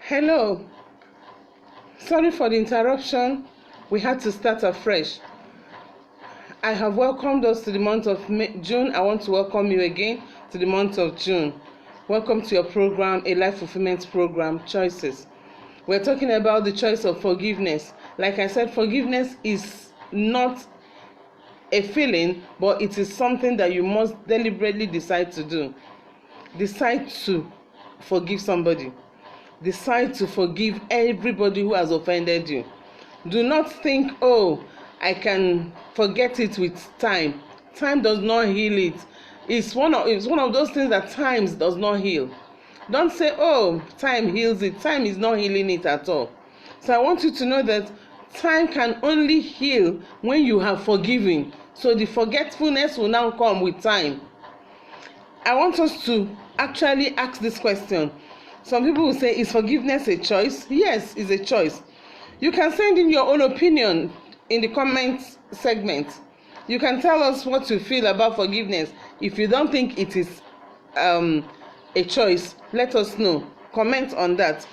Hello, sorry for the interruption. We had to start afresh. I have welcomed us to the month of June. I want to welcome you again to the month of June. Welcome to your program, a life fulfillment program, Choices. We're talking about the choice of forgiveness. Like I said, forgiveness is not a feeling, but it is something that you must deliberately decide to do. Decide to forgive somebody. Decide to forgive everybody who has offended you. Do not think, oh, I can forget it with time. Time does not heal it. It's one of those things that time does not heal. Don't say, oh, time heals it. Time is not healing it at all. So I want you to know that time can only heal when you have forgiven. So the forgetfulness will now come with time. I want us to actually ask this question. Some people will say, is forgiveness a choice? Yes, it's a choice. You can send in your own opinion in the comment segment. You can tell us what you feel about forgiveness. If you don't think it is a choice, let us know. Comment on that.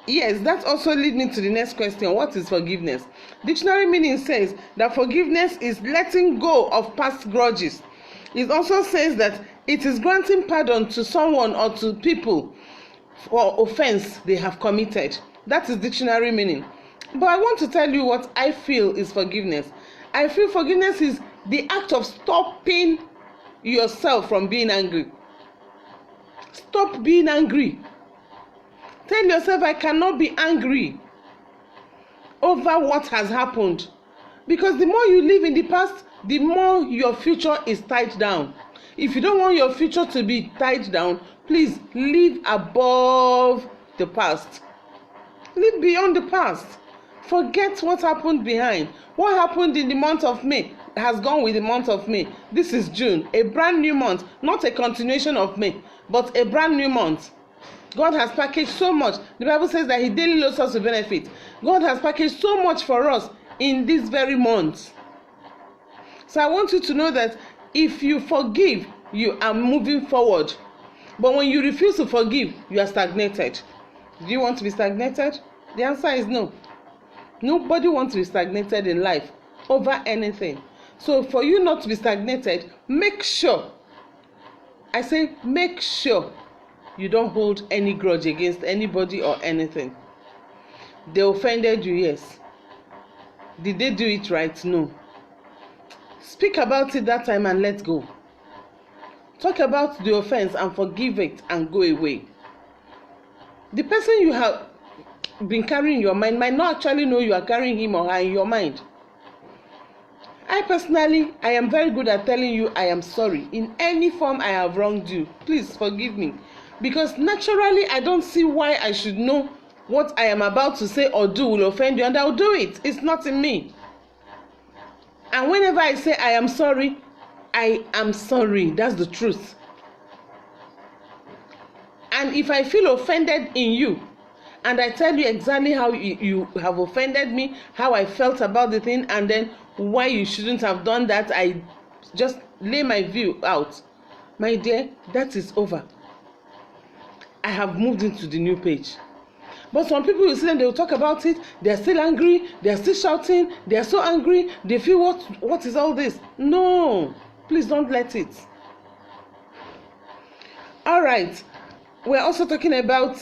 Yes, that also leads me to the next question. What is forgiveness? Dictionary meaning says that forgiveness is letting go of past grudges. It also says that it is granting pardon to someone or to people for offense they have committed. That is dictionary meaning. But I want to tell you what I feel is forgiveness. I feel forgiveness is the act of stopping yourself from being angry. Stop being angry. Tell yourself, I cannot be angry over what has happened. Because the more you live in the past, the more your future is tied down. If you don't want your future to be tied down, please live above the past. Live beyond the past. Forget what happened behind. What happened in the month of May has gone with the month of May. This is June, a brand new month, not a continuation of May, but a brand new month. God has packaged so much. The Bible says that He daily loads us with benefit. God has packaged so much for us in this very month. So I want you to know that if you forgive, you are moving forward. But when you refuse to forgive, you are stagnated. Do you want to be stagnated? The answer is no. Nobody wants to be stagnated in life over anything. So for you not to be stagnated, make sure you don't hold any grudge against anybody or anything. They offended you, yes. Did they do it right? No. Speak about it that time and let go. Talk about the offense and forgive it and go away. The person you have been carrying in your mind might not actually know you are carrying him or her in your mind. I personally, I am very good at telling you I am sorry. In any form I have wronged you, please forgive me. Because naturally I don't see why I should know what I am about to say or do will offend you, and I'll do it. It's not in me. And whenever I say I am sorry, I am sorry. That's the truth. And if I feel offended in you, and I tell you exactly how you have offended me, how I felt about the thing, and then why you shouldn't have done that, I just lay my view out. My dear, that is over. I have moved into the new page. But some people, you see them, they will talk about it. They are still angry. They are still shouting. They are so angry. They feel, what is all this? No, please don't let it. All right. We're also talking about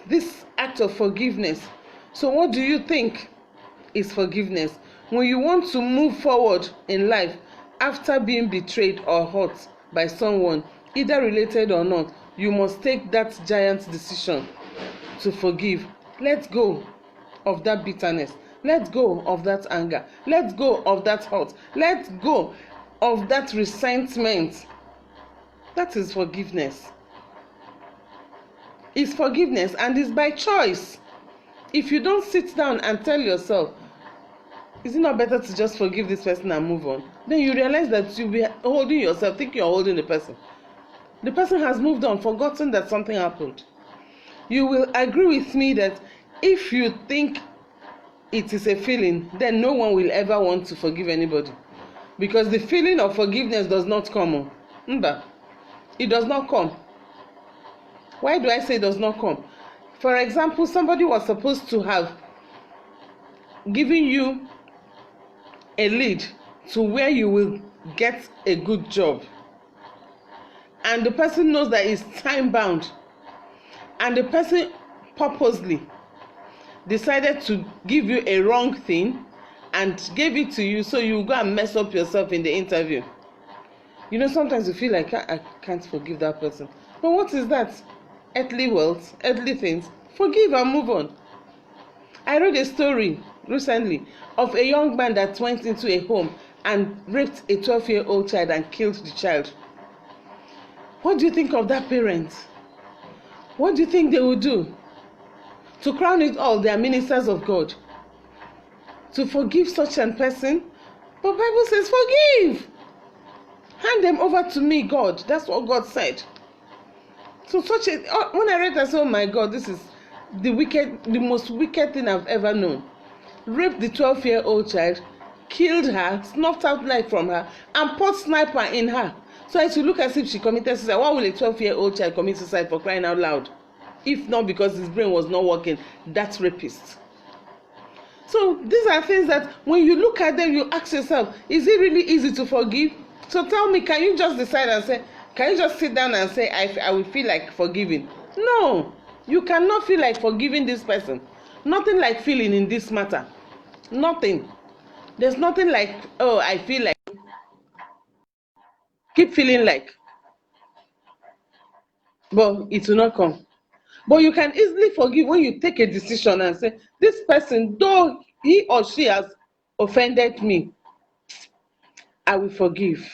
this act of forgiveness. So what do you think is forgiveness? When you want to move forward in life after being betrayed or hurt by someone, either related or not, you must take that giant decision to forgive. Let go of that bitterness. Let go of that anger. Let go of that hurt. Let go of that resentment. That is forgiveness. It's forgiveness, and it's by choice. If you don't sit down and tell yourself, is it not better to just forgive this person and move on? Then you realize that you'll be holding yourself, thinking you're holding the person. The person has moved on, forgotten that something happened. You will agree with me that if you think it is a feeling, then no one will ever want to forgive anybody. Because the feeling of forgiveness does not come. It does not come. Why do I say it does not come? For example, somebody was supposed to have given you a lead to where you will get a good job, and the person knows that it's time bound, and the person purposely decided to give you a wrong thing and gave it to you, so you go and mess up yourself in the interview. You know, sometimes you feel like I can't forgive that person. But what is that? Earthly wealth, earthly things. Forgive and move on. I read a story recently of a young man that went into a home and raped a 12-year-old child and killed the child. What do you think of that parent? What do you think they will do? To crown it all, they are ministers of God. To forgive such a person, but Bible says forgive. Hand them over to me, God. That's what God said. So when I read that, I said, oh my God, this is the most wicked thing I've ever known. Raped the 12-year-old child, killed her, snuffed out life from her, and put sniper in her. So it will look as if she committed suicide. Why will a 12-year-old child commit suicide, for crying out loud? If not because his brain was not working, that's rapist. So these are things that when you look at them, you ask yourself, is it really easy to forgive? So tell me, can you just decide and say, can you just sit down and say, I will feel like forgiving? No, you cannot feel like forgiving this person. Nothing like feeling in this matter. Nothing. There's nothing like, oh, I feel like. Keep feeling like. But it will not come. But you can easily forgive when you take a decision and say, this person, though he or she has offended me, I will forgive.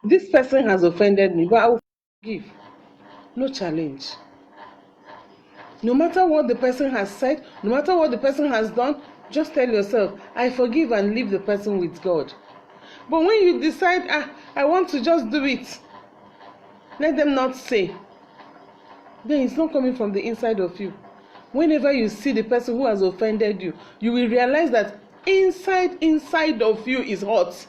This person has offended me, but I will forgive. No challenge. No matter what the person has said, no matter what the person has done, just tell yourself, I forgive, and leave the person with God. But when you decide, I want to just do it, let them not say, then it's not coming from the inside of you. Whenever you see the person who has offended you, you will realize that inside of you is hot.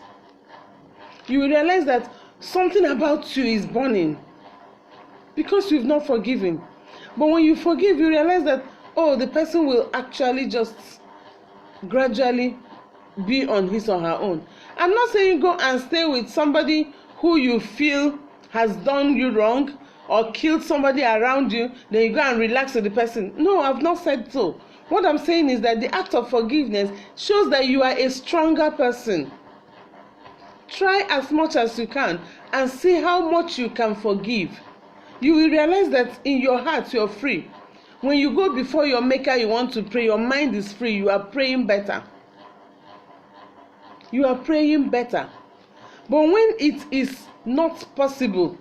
You will realize that something about you is burning because you've not forgiven. But when you forgive, you realize that, oh, the person will actually just gradually be on his or her own. I'm not saying go and stay with somebody who you feel has done you wrong or killed somebody around you, then you go and relax with the person. No, I've not said so. What I'm saying is that the act of forgiveness shows that you are a stronger person. Try as much as you can and see how much you can forgive. You will realize that in your heart you're free. When you go before your maker, you want to pray, your mind is free, you are praying better. You are praying better. But when it is not possible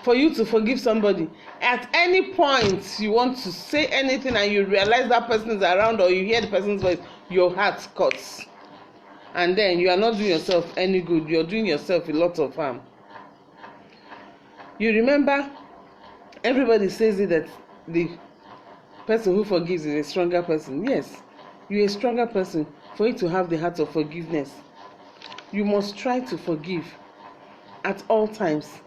for you to forgive somebody, at any point you want to say anything and you realize that person is around or you hear the person's voice, your heart cuts. And then you are not doing yourself any good, you're doing yourself a lot of harm. You remember, everybody says it that the person who forgives is a stronger person. Yes, you're a stronger person for you to have the heart of forgiveness. You must try to forgive at all times.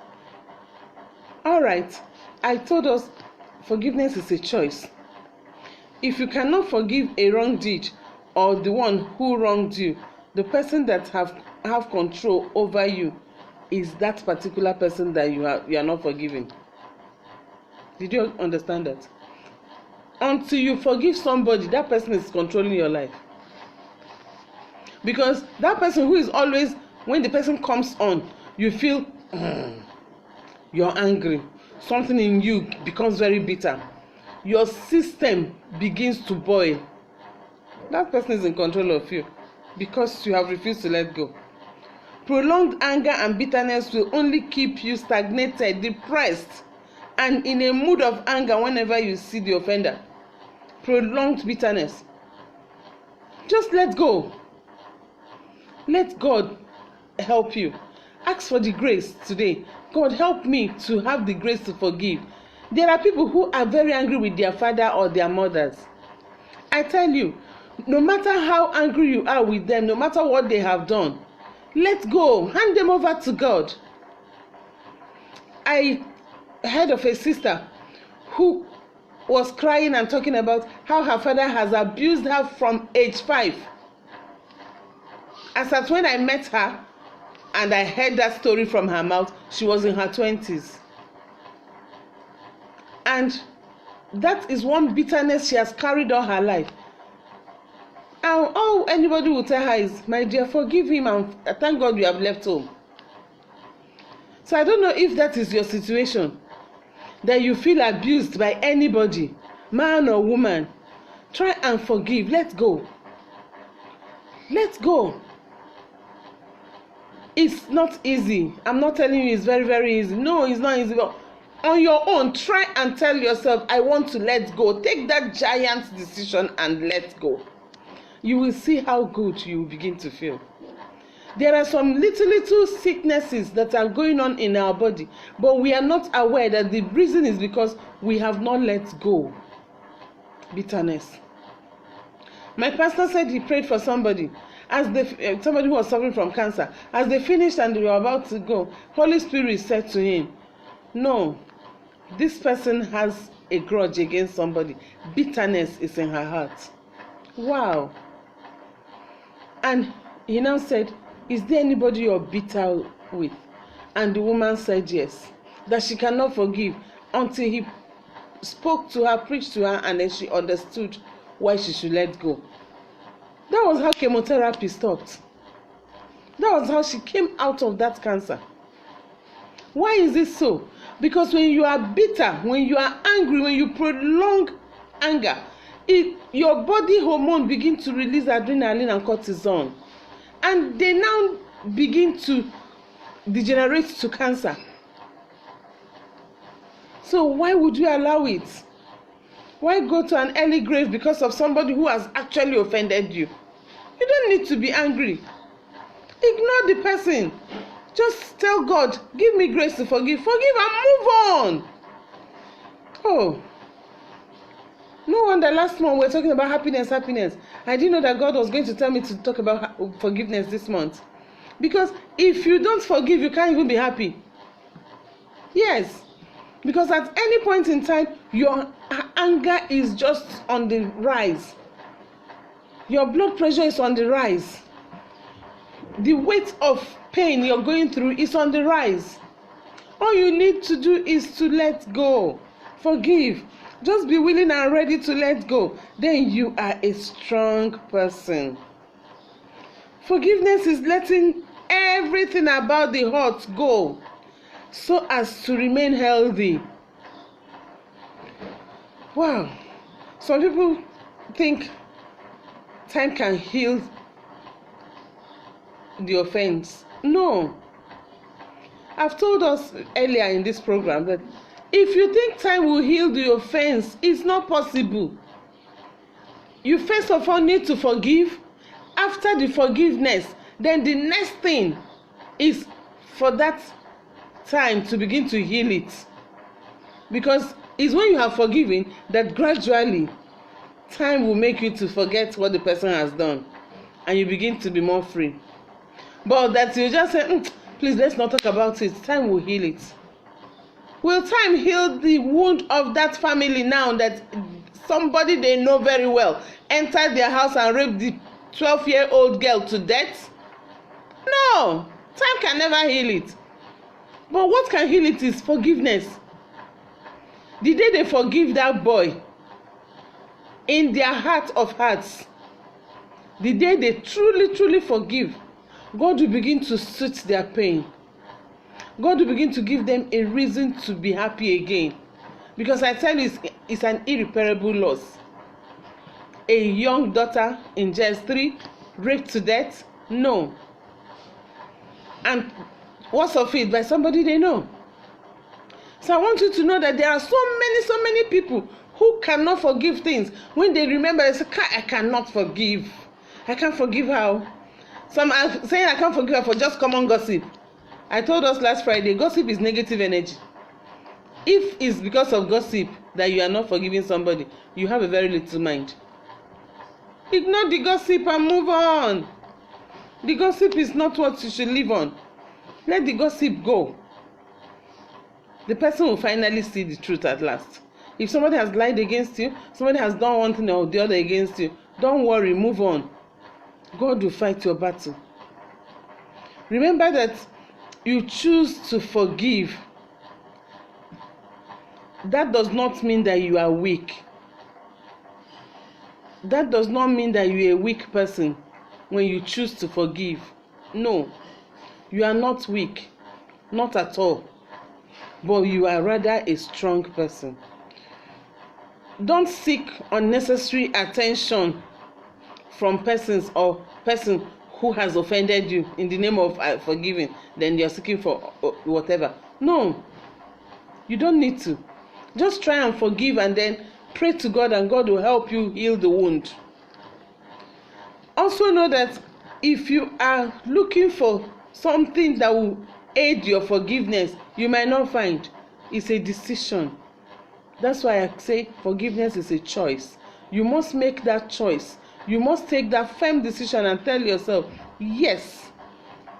All right, I told us forgiveness is a choice. If you cannot forgive a wrong deed or the one who wronged you, the person that have control over you is that particular person that you are not forgiving. Did you understand that? Until you forgive somebody, that person is controlling your life. Because that person who is always, when the person comes on, you feel you're angry. Something in you becomes very bitter. Your system begins to boil. That person is in control of you because you have refused to let go. Prolonged anger and bitterness will only keep you stagnated, depressed, and in a mood of anger whenever you see the offender. Prolonged bitterness. Just let go. Let God help you. Ask for the grace today. God, help me to have the grace to forgive. There are people who are very angry with their father or their mothers. I tell you, no matter how angry you are with them, no matter what they have done, let go. Hand them over to God. I heard of a sister who was crying and talking about how her father has abused her from age 5. As at when I met her and I heard that story from her mouth, she was in her 20s. And that is one bitterness she has carried all her life. And all anybody will tell her is, my dear, forgive him and thank God you have left home. So I don't know if that is your situation, that you feel abused by anybody, man or woman. Try and forgive. Let go. Let go. It's not easy. I'm not telling you it's very, very easy. No, it's not easy. But on your own, try and tell yourself, I want to let go. Take that giant decision and let go. You will see how good you will begin to feel. There are some little sicknesses that are going on in our body, but we are not aware that the reason is because we have not let go. Bitterness. My pastor said he prayed for somebody, somebody who was suffering from cancer. As they finished and they were about to go, Holy Spirit said to him, no, this person has a grudge against somebody. Bitterness is in her heart. Wow. And he now said, is there anybody you're bitter with? And the woman said yes, that she cannot forgive until he spoke to her, preached to her, and then she understood why she should let go. That was how chemotherapy stopped. That was how she came out of that cancer. Why is it so? Because when you are bitter, when you are angry, when you prolong anger, your body hormone begin to release adrenaline and cortisol. And they now begin to degenerate to cancer. So why would you allow it? Why go to an early grave because of somebody who has actually offended you? You don't need to be angry. Ignore the person. Just tell God, give me grace to forgive. Forgive and move on. Oh. No wonder last month we were talking about happiness. I didn't know that God was going to tell me to talk about forgiveness this month. Because if you don't forgive, you can't even be happy. Yes. Because at any point in time, your anger is just on the rise. Your blood pressure is on the rise. The weight of pain you're going through is on the rise. All you need to do is to let go. Forgive. Just be willing and ready to let go. Then you are a strong person. Forgiveness is letting everything about the hurt go so as to remain healthy. Wow. Some people think time can heal the offense. No. I've told us earlier in this program that if you think time will heal the offense, it's not possible. You first of all need to forgive. After the forgiveness, then the next thing is for that time to begin to heal it. Because it's when you have forgiven that gradually time will make you to forget what the person has done. And you begin to be more free. But that you just say, please, let's not talk about it. Time will heal it. Will time heal the wound of that family now that somebody they know very well entered their house and raped the 12-year-old girl to death? No. Time can never heal it. But what can heal it is forgiveness. The day they forgive that boy, in their heart of hearts, the day they truly forgive, God will begin to soothe their pain. God will begin to give them a reason to be happy again. Because I tell you, it's an irreparable loss. A young daughter in JS3 raped to death? No. And what's of it? By somebody they know. So I want you to know that there are so many people who cannot forgive things. When they remember, they say, I cannot forgive. I can't forgive her. Some are saying I can't forgive her for just common gossip. I told us last Friday, gossip is negative energy. If it's because of gossip that you are not forgiving somebody, you have a very little mind. Ignore the gossip and move on. The gossip is not what you should live on. Let the gossip go. The person will finally see the truth at last. If somebody has lied against you, somebody has done one thing or the other against you, don't worry, move on. God will fight your battle. Remember that you choose to forgive. That does not mean that you are weak. That does not mean that you are a weak person when you choose to forgive. No, you are not weak, not at all. But you are rather a strong person. Don't seek unnecessary attention from persons or person who has offended you in the name of forgiving. Then you're seeking for whatever. No, you don't need to. Just try and forgive and then pray to God, and God will help you heal the wound. Also know that if you are looking for something that will aid your forgiveness, you might not find. It's a decision. That's why I say forgiveness is a choice. You must make that choice. You must take that firm decision and tell yourself, yes,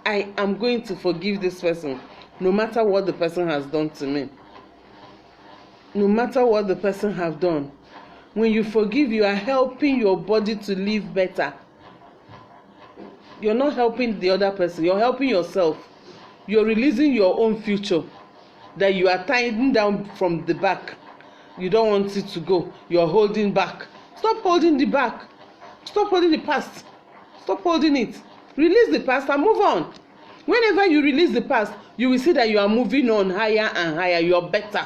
I am going to forgive this person, no matter what the person has done to me. No matter what the person has done. When you forgive, you are helping your body to live better. You're not helping the other person. You're helping yourself. You're releasing your own future that you are tying down from the back. You don't want it to go. You're holding back. Stop holding the back. Stop holding the past. Stop holding it. Release the past and move on. Whenever you release the past, you will see that you are moving on higher and higher. You are better.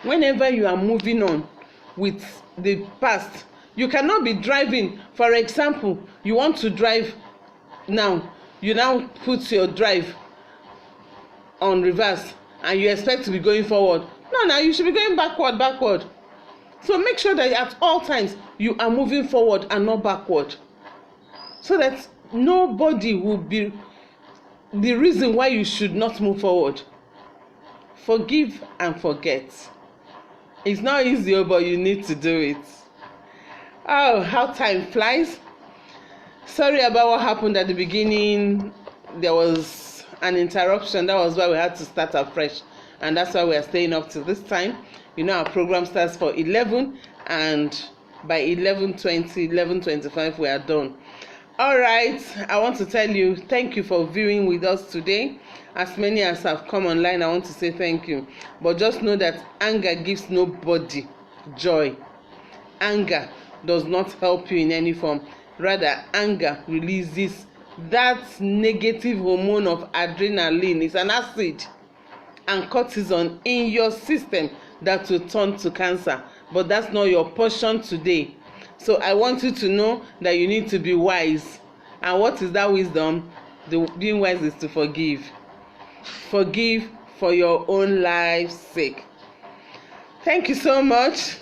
Whenever you are moving on with the past, you cannot be driving. For example, you want to drive now. You now put your drive on reverse and you expect to be going forward. No, you should be going backward. So make sure that at all times you are moving forward and not backward, so that nobody will be the reason why you should not move forward. Forgive and forget. It's not easy, but you need to do it. Oh, how time flies. Sorry about what happened at the beginning. There was an interruption. That was why we had to start afresh. And that's why we are staying up till this time. You know, our program starts for 11, and by 11:20, 11:25, we are done. All right, I want to tell you, thank you for viewing with us today. As many as have come online, I want to say thank you. But just know that anger gives nobody joy. Anger does not help you in any form. Rather, anger releases that negative hormone of adrenaline. It's an acid and cortisone in your system that will turn to cancer. But that's not your portion today. So I want you to know that you need to be wise. And what is that wisdom? Being wise is to forgive. Forgive for your own life's sake. Thank you so much.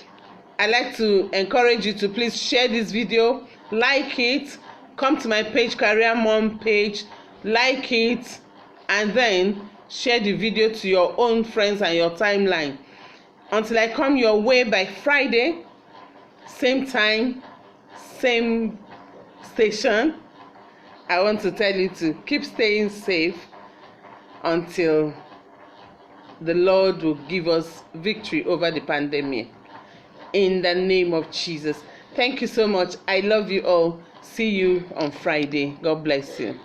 I'd like to encourage you to please share this video, like it, come to my page, Career Mom page, like it, and then share the video to your own friends and your timeline. Until I come your way by Friday, same time, same station, I want to tell you to keep staying safe until the Lord will give us victory over the pandemic. In the name of Jesus. Thank you so much. I love you all. See you on Friday. God bless you.